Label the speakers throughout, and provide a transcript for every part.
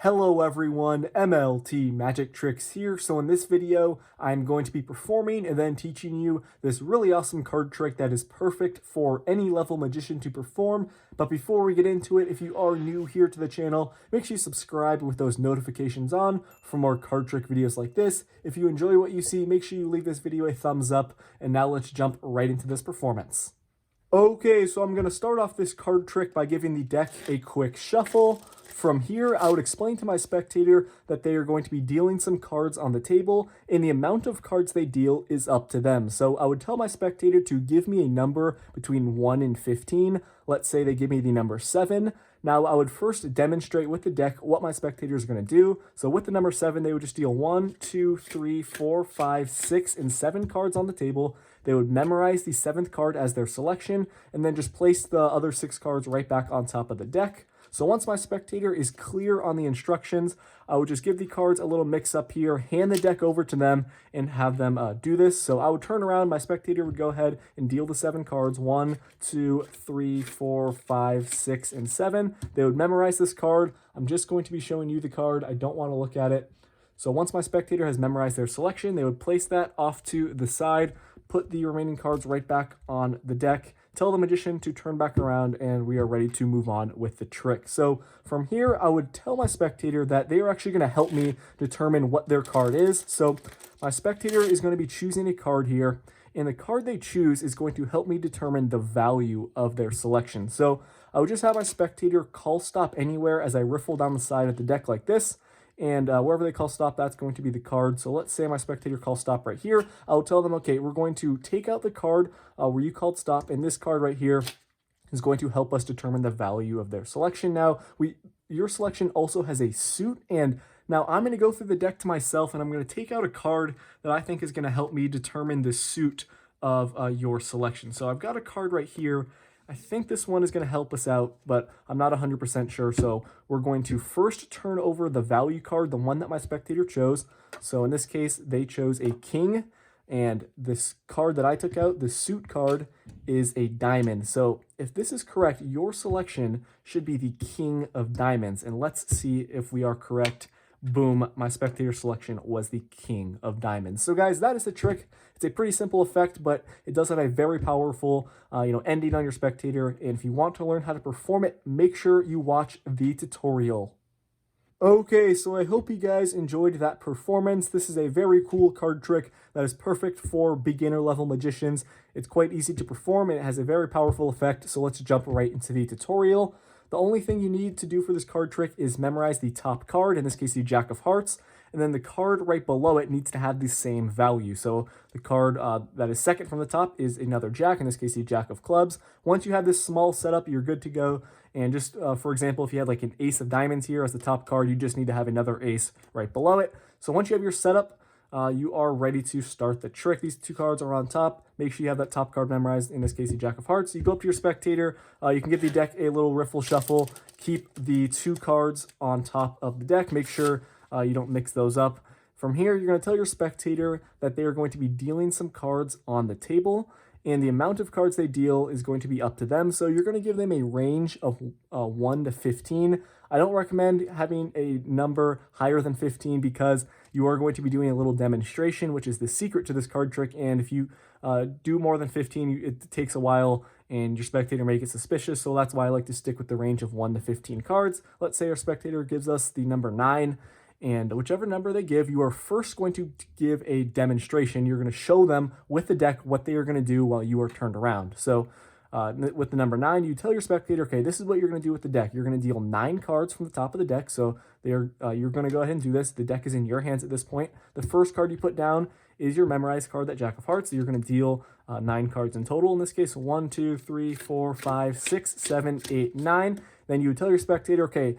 Speaker 1: Hello everyone, MLT Magic Tricks here. So in this video, I'm going to be performing and then teaching you this really awesome card trick that is perfect for any level magician to perform. But before we get into it, if you are new here to the channel, make sure you subscribe with those notifications on for more card trick videos like this. If you enjoy what you see, make sure you leave this video a thumbs up. And now let's jump right into this performance. Okay, so I'm going to start off this card trick by giving the deck a quick shuffle. From here, I would explain to my spectator that they are going to be dealing some cards on the table, and the amount of cards they deal is up to them. So I would tell my spectator to give me a number between 1 and 15. Let's say they give me the number 7. Now, I would first demonstrate with the deck what my spectator is going to do. So with the number 7, they would just deal 1, 2, 3, 4, 5, 6, and 7 cards on the table. They would memorize the 7th card as their selection, and then just place the other 6 cards right back on top of the deck. So once my spectator is clear on the instructions, I would just give the cards a little mix up here, hand the deck over to them, and have them do this. So I would turn around, my spectator would go ahead and deal the 7 cards, 1, 2, 3, 4, 5, 6, and 7. They would memorize this card. I'm just going to be showing you the card. I don't want to look at it. So once my spectator has memorized their selection, they would place that off to the side, put the remaining cards right back on the deck, tell the magician to turn back around, and we are ready to move on with the trick. So from here, I would tell my spectator that they are actually going to help me determine what their card is. So my spectator is going to be choosing a card here, and the card they choose is going to help me determine the value of their selection. So I would just have my spectator call stop anywhere as I riffle down the side of the deck like this. And wherever they call stop, that's going to be the card. So let's say my spectator calls stop right here. I'll tell them, okay, we're going to take out the card where you called stop, and this card right here is going to help us determine the value of their selection. Now, your selection also has a suit, and now I'm going to go through the deck to myself, and I'm going to take out a card that I think is going to help me determine the suit of your selection. So I've got a card right here. I think this one is going to help us out, but I'm not 100% sure. So we're going to first turn over the value card, the one that my spectator chose. So in this case, they chose a king, and this card that I took out, the suit card, is a diamond. So if this is correct, your selection should be the king of diamonds. And let's see if we are correct. Boom, my spectator selection was the king of diamonds. So guys, that is the trick. It's a pretty simple effect, but it does have a very powerful ending on your spectator. And if you want to learn how to perform it, make sure you watch the tutorial. Okay, so I hope you guys enjoyed that performance. This is a very cool card trick that is perfect for beginner level magicians. It's quite easy to perform and it has a very powerful effect. So let's jump right into the tutorial. The only thing you need to do for this card trick is memorize the top card, in this case the Jack of Hearts, and then the card right below it needs to have the same value. So the card that is second from the top is another Jack, in this case the Jack of Clubs. Once you have this small setup, you're good to go. And just for example, if you had like an Ace of Diamonds here as the top card, you just need to have another Ace right below it. So once you have your setup, you are ready to start the trick. These 2 cards are on top. Make sure you have that top card memorized, in this case, the Jack of Hearts. You go up to your spectator. You can give the deck a little riffle shuffle. Keep the 2 cards on top of the deck. Make sure you don't mix those up. From here, you're going to tell your spectator that they are going to be dealing some cards on the table, and the amount of cards they deal is going to be up to them. So you're going to give them a range of 1 to 15. I don't recommend having a number higher than 15 because you are going to be doing a little demonstration, which is the secret to this card trick. And if you do more than 15, it takes a while and your spectator may get suspicious. So that's why I like to stick with the range of 1 to 15 cards. Let's say our spectator gives us the number 9. And whichever number they give, you are first going to give a demonstration. You're going to show them with the deck what they are going to do while you are turned around. So with the number 9, you tell your spectator, okay, this is what you're going to do with the deck. You're going to deal 9 cards from the top of the deck. So you're going to go ahead and do this. The deck is in your hands at this point. The first card you put down is your memorized card, that Jack of Hearts. So you're going to deal 9 cards in total. In this case, 1, 2, 3, 4, 5, 6, 7, 8, 9. Then you would tell your spectator, okay,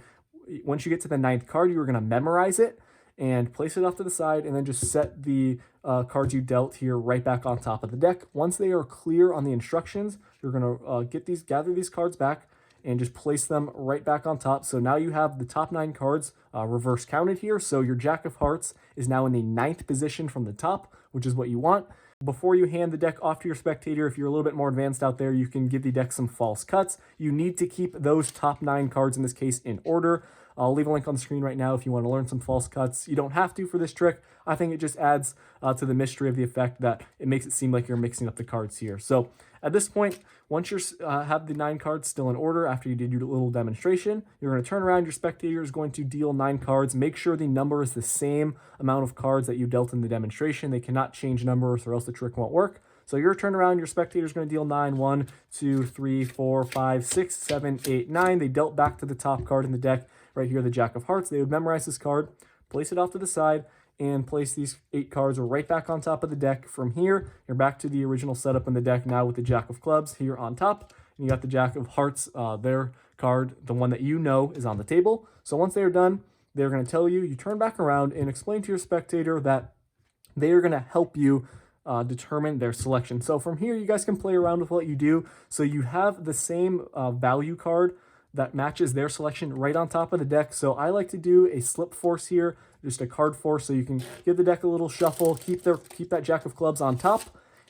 Speaker 1: once you get to the 9th card, you are going to memorize it and place it off to the side, and then just set the cards you dealt here right back on top of the deck. Once they are clear on the instructions, you're going to gather these cards back and just place them right back on top. So now you have the top 9 cards reverse counted here. So your Jack of Hearts is now in the 9th position from the top, which is what you want. Before you hand the deck off to your spectator, if you're a little bit more advanced out there, you can give the deck some false cuts. You need to keep those top 9 cards, in this case, in order. I'll leave a link on the screen right now if you want to learn some false cuts. You don't have to for this trick. I think it just adds to the mystery of the effect that it makes it seem like you're mixing up the cards here. So at this point, once you have the 9 cards still in order after you did your little demonstration, you're going to turn around. Your spectator is going to deal 9 cards. Make sure the number is the same amount of cards that you dealt in the demonstration. They cannot change numbers or else the trick won't work. So your turn around, your spectator is going to deal 9. 1, 2, 3, 4, 5, 6, 7, 8, 9. They dealt back to the top card in the deck, right here, the Jack of Hearts. They would memorize this card, place it off to the side, and place these 8 cards right back on top of the deck. From here, you're back to the original setup in the deck now with the Jack of Clubs here on top. And you got the Jack of Hearts, their card, the one that you know is on the table. So once they're done, they're going to tell you, you turn back around and explain to your spectator that they are going to help you determine their selection. So from here, you guys can play around with what you do. So you have the same value card that matches their selection right on top of the deck. So I like to do a slip force here, just a card force, so you can give the deck a little shuffle, keep that Jack of Clubs on top,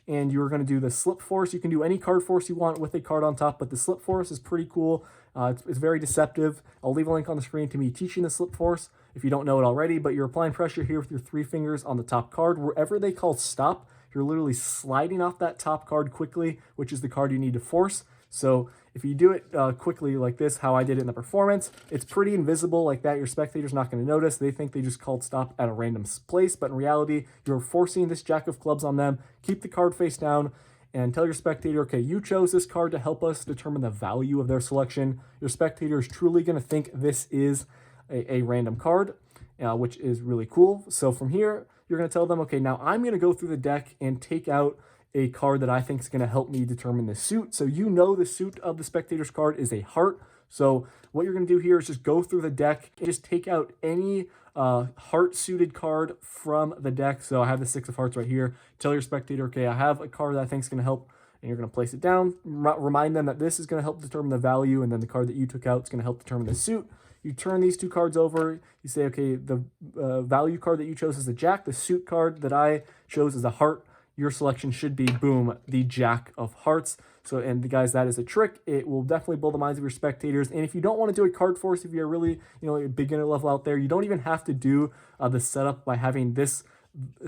Speaker 1: and you're going to do the slip force. You can do any card force you want with a card on top, but the slip force is pretty cool. It's very deceptive. I'll leave a link on the screen to me teaching the slip force if you don't know it already, but you're applying pressure here with your 3 fingers on the top card. Wherever they call stop, you're literally sliding off that top card quickly, which is the card you need to force. So if you do it quickly like this, how I did it in the performance, it's pretty invisible like that. Your spectator's not going to notice. They think they just called stop at a random place, but in reality, you're forcing this Jack of Clubs on them. Keep the card face down and tell your spectator, okay, you chose this card to help us determine the value of their selection. Your spectator is truly going to think this is a random card, which is really cool. So from here, you're going to tell them, okay, now I'm going to go through the deck and take out a card that I think is going to help me determine the suit. So you know the suit of the spectator's card is a heart. So what you're going to do here is just go through the deck and just take out any heart-suited card from the deck. So I have the 6 of Hearts right here. Tell your spectator, okay, I have a card that I think is going to help, and you're going to place it down. Remind them that this is going to help determine the value, and then the card that you took out is going to help determine the suit. You turn these 2 cards over. You say, okay, the value card that you chose is a Jack. The suit card that I chose is a heart. Your selection should be, boom, the Jack of Hearts. So, and the guys, that is a trick. It will definitely blow the minds of your spectators. And if you don't want to do a card force, if you're really, a beginner level out there, you don't even have to do the setup by having this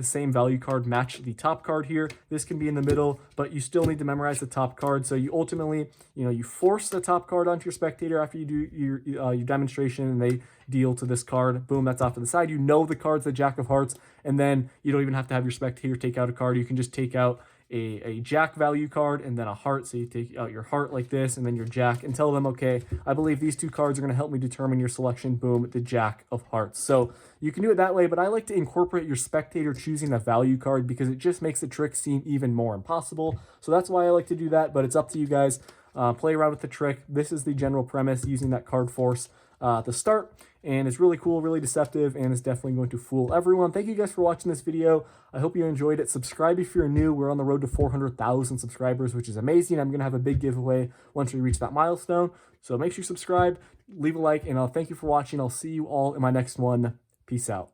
Speaker 1: same value card match the top card here. This can be in the middle, but you still need to memorize the top card. So you ultimately, you force the top card onto your spectator after you do your demonstration, and they deal to this card. Boom, that's off to the side. You know the card's the Jack of Hearts, and then you don't even have to have your spectator take out a card. You can just take out a Jack value card and then a heart. So you take out your heart like this and then your Jack and tell them, okay, I believe these 2 cards are going to help me determine your selection. Boom, the Jack of Hearts. So you can do it that way, but I like to incorporate your spectator choosing the value card because it just makes the trick seem even more impossible. So that's why I like to do that, but it's up to you guys. Play around with the trick. This is the general premise, using that card force at the start, and it's really cool, really deceptive, and it's definitely going to fool everyone. Thank you guys for watching this video. I hope you enjoyed it. Subscribe if you're new. We're on the road to 400,000 subscribers, which is amazing. I'm going to have a big giveaway once we reach that milestone. So make sure you subscribe, leave a like, and thank you for watching. I'll see you all in my next one. Peace out.